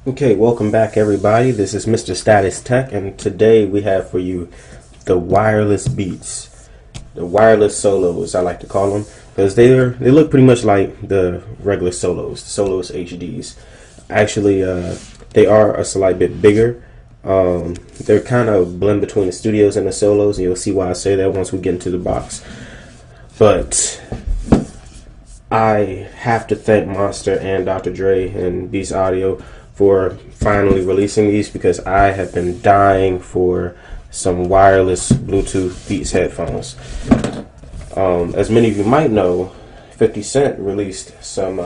Okay, welcome back everybody. This is Mr. Status Tech, and today we have for you the wireless beats, the wireless solos I like to call them, because they look pretty much like the regular solos, the Solos HDs. Actually, they are a slight bit bigger. They're kind of blend between the studios and the solos, and you'll see why I say that once we get into the box. But I have to thank Monster and Dr. Dre and Beats Audio for finally releasing these, because I have been dying for some wireless Bluetooth Beats headphones. As many of you might know, 50 Cent released some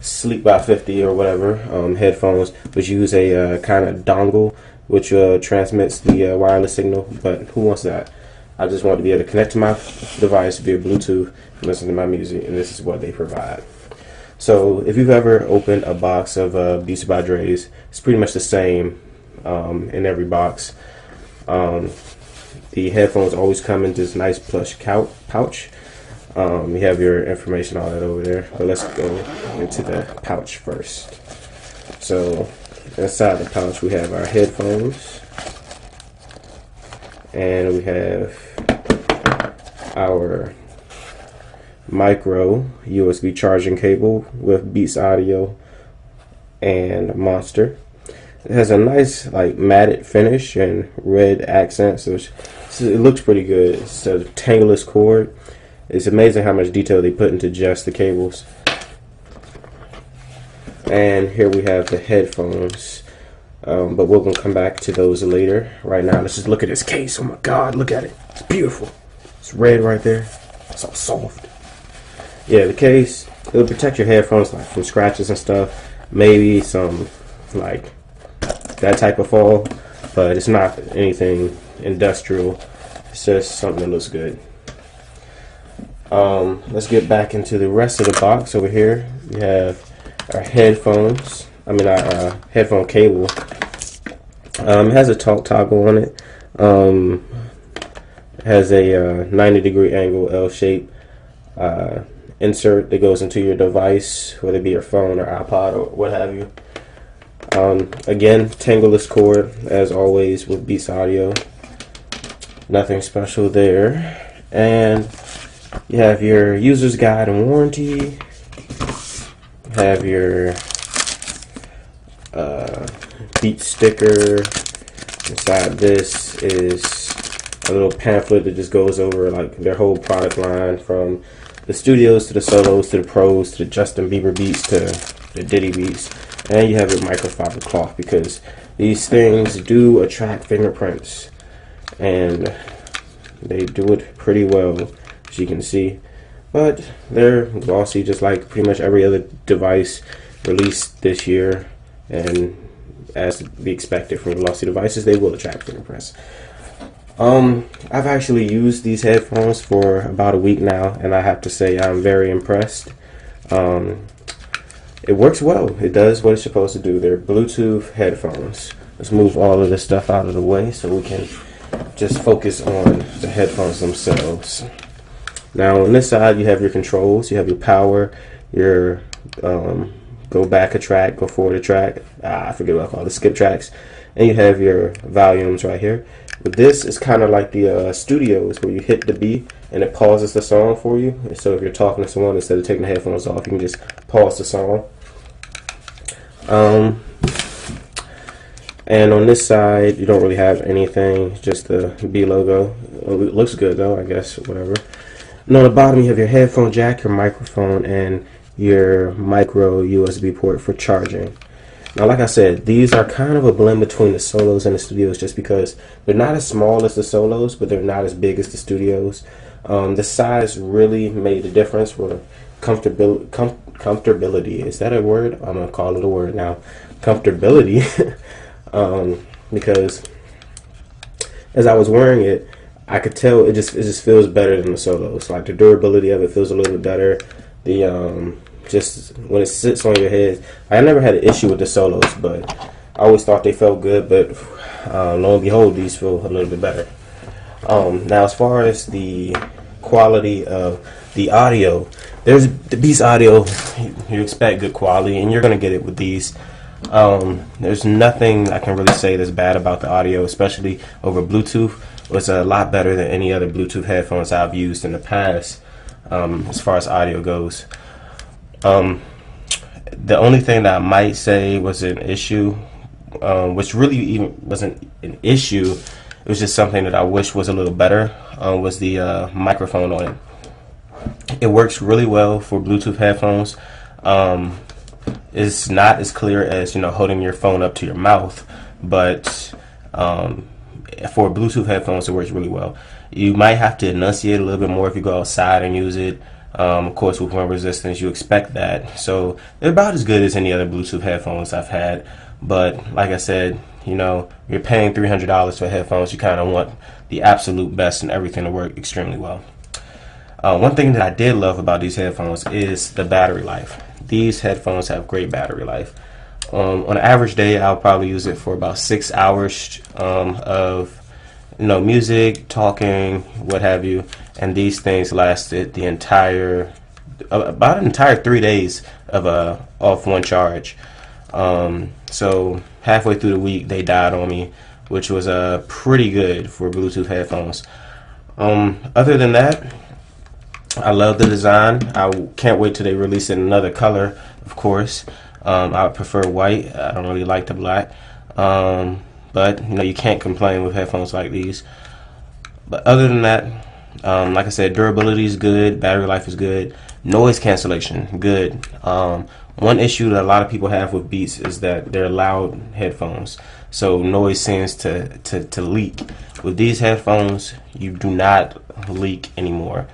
Sleep by 50 or whatever headphones, which use a kind of dongle which transmits the wireless signal. But who wants that? I just want to be able to connect to my device via Bluetooth and listen to my music, and this is what they provide. So if you've ever opened a box of Beats by Dre's, it's pretty much the same in every box. The headphones always come in this nice plush pouch. You have your information, all that over there. But let's go into the pouch first. So inside the pouch we have our headphones, and we have our micro USB charging cable with Beats Audio and Monster. It has a nice like matted finish and red accents, so it looks pretty good. It's a tangleless cord. It's amazing how much detail they put into just the cables. And here we have the headphones, but we're gonna come back to those later. Right now, let's just look at this case. Oh my God, look at it! It's beautiful. It's red right there. It's all soft. Yeah, the case, it'll protect your headphones like from scratches and stuff. Maybe some like that type of fall, but it's not anything industrial. It's just something that looks good. Let's get back into the rest of the box. Over here we have our headphones. Our headphone cable. It has a talk toggle on it. It has a 90-degree angle L shape insert that goes into your device, whether it be your phone or iPod or what have you. Again, tangleless cord as always with Beats Audio. Nothing special there. And you have your user's guide and warranty. You have your Beat sticker. Inside this is a little pamphlet that just goes over like their whole product line, from the studios to the solos to the pros to the Justin Bieber beats to the Diddy beats. And you have your microfiber cloth, because these things do attract fingerprints, and they do it pretty well, as you can see. But they're glossy, just like pretty much every other device released this year, and as to be expected from glossy devices, they will attract fingerprints. I've actually used these headphones for about a week now, and I have to say I'm very impressed. It works well. It does what it's supposed to do. They're Bluetooth headphones. Let's move all of this stuff out of the way so we can just focus on the headphones themselves. Now on this side you have your controls. You have your power, your go back a track, go forward a track. I forget what I call it, skip tracks. And you have your volumes right here. But this is kind of like the studios, where you hit the B and it pauses the song for you. And so if you're talking to someone, instead of taking the headphones off, you can just pause the song. And on this side, you don't really have anything, just the B logo. It looks good though, I guess, whatever. And on the bottom, you have your headphone jack, your microphone, and your micro USB port for charging. Now, like I said, these are kind of a blend between the solos and the studios, just because they're not as small as the solos, but they're not as big as the studios. The size really made a difference for comfortability. Is that a word? I'm gonna call it a word now. Comfortability, because as I was wearing it, I could tell it just feels better than the solos. Like the durability of it feels a little bit better. The just when it sits on your head, I never had an issue with the solos, but I always thought they felt good. But lo and behold, these feel a little bit better. Now, as far as the quality of the audio, there's the Beats Audio. You expect good quality, and you're gonna get it with these. There's nothing I can really say that's bad about the audio, especially over Bluetooth. It's a lot better than any other Bluetooth headphones I've used in the past, as far as audio goes. The only thing that I might say was an issue, which really even wasn't an issue, it was just something that I wish was a little better, was the microphone on it. It works really well for Bluetooth headphones. It's not as clear as, holding your phone up to your mouth, but for Bluetooth headphones, it works really well. You might have to enunciate a little bit more if you go outside and use it. Of course, with wind resistance, you expect that. So they're about as good as any other Bluetooth headphones I've had. But like I said, you're paying $300 for headphones. You kind of want the absolute best and everything to work extremely well. One thing that I did love about these headphones is the battery life. These headphones have great battery life. On an average day, I'll probably use it for about 6 hours of music, talking, what have you, and these things lasted the about an entire 3 days of off one charge. So halfway through the week, they died on me, which was pretty good for Bluetooth headphones. Other than that, I love the design. I can't wait till they release it in another color, of course. I prefer white. I don't really like the black. But you can't complain with headphones like these. But other than that, like I said, durability is good, battery life is good, noise cancellation good. One issue that a lot of people have with Beats is that they're loud headphones, so noise seems to leak. With these headphones, you do not leak anymore.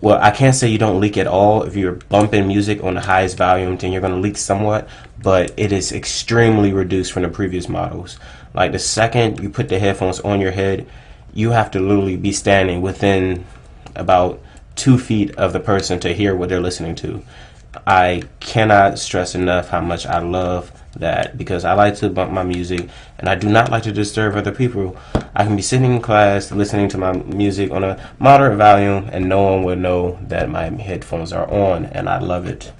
Well, I can't say you don't leak at all. If you're bumping music on the highest volume, then you're going to leak somewhat, but it is extremely reduced from the previous models. Like the second you put the headphones on your head, you have to literally be standing within about 2 feet of the person to hear what they're listening to. I cannot stress enough how much I love that, because I like to bump my music and I do not like to disturb other people. I can be sitting in class listening to my music on a moderate volume and no one will know that my headphones are on, and I love it.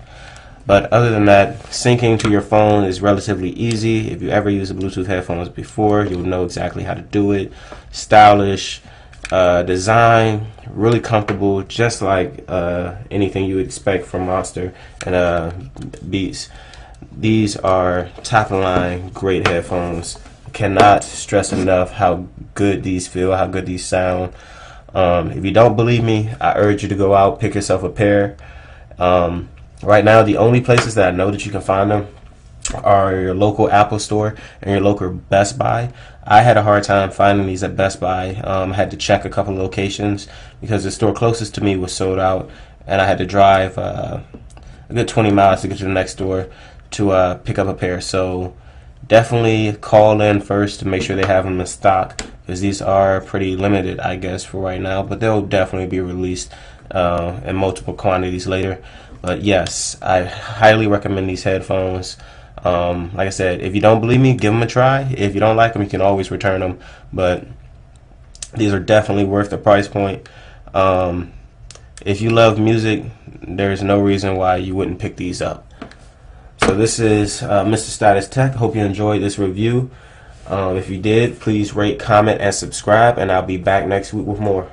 But other than that, syncing to your phone is relatively easy. If you ever used Bluetooth headphones before, you'll know exactly how to do it. Stylish, design, really comfortable, just like anything you would expect from Monster and Beats. These are top of the line, great headphones. Cannot stress enough how good these feel, how good these sound. If you don't believe me, I urge you to go out, pick yourself a pair. Right now, the only places that I know that you can find them are your local Apple store and your local Best Buy. I had a hard time finding these at Best Buy. I had to check a couple of locations because the store closest to me was sold out, and I had to drive a good 20 miles to get to the next store to pick up a pair. So definitely call in first to make sure they have them in stock, because these are pretty limited, I guess, for right now, but they'll definitely be released in multiple quantities later. But yes, I highly recommend these headphones. Like I said, if you don't believe me, give them a try. If you don't like them, you can always return them. But these are definitely worth the price point. If you love music, there's no reason why you wouldn't pick these up. So this is Mr. Status Tech. Hope you enjoyed this review. If you did, please rate, comment, and subscribe, and I'll be back next week with more.